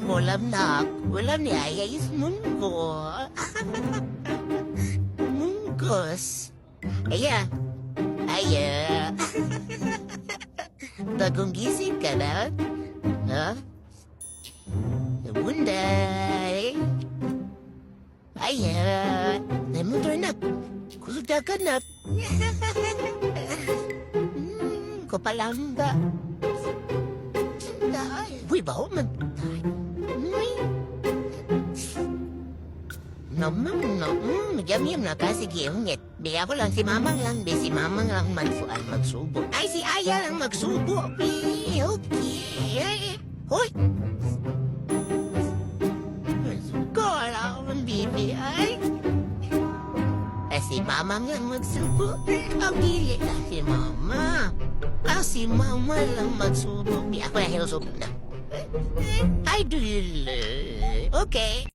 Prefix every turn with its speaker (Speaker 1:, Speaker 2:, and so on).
Speaker 1: ulam na ulam ni Aya is munggo. Munggos. Aya. Aya. Bagong gising ka na? Ha? Bunday. Aya. Namutor na. Kusuda ka na. Kopalamba. Uy, baho man. Uy. Namang na. Yam-yam na kasi giyongit. Biya ko lang si Mamang lang. Si Mamang lang magsubo. Ay, si Aya lang magsubo. Okay. Hoy. Kala ko ang bibi ay. Ay, si Mamang lang magsubo. Ang dili lang si Mama. Si Mama lang magsubo. Biya ko na hinusubo na. I do. Okay.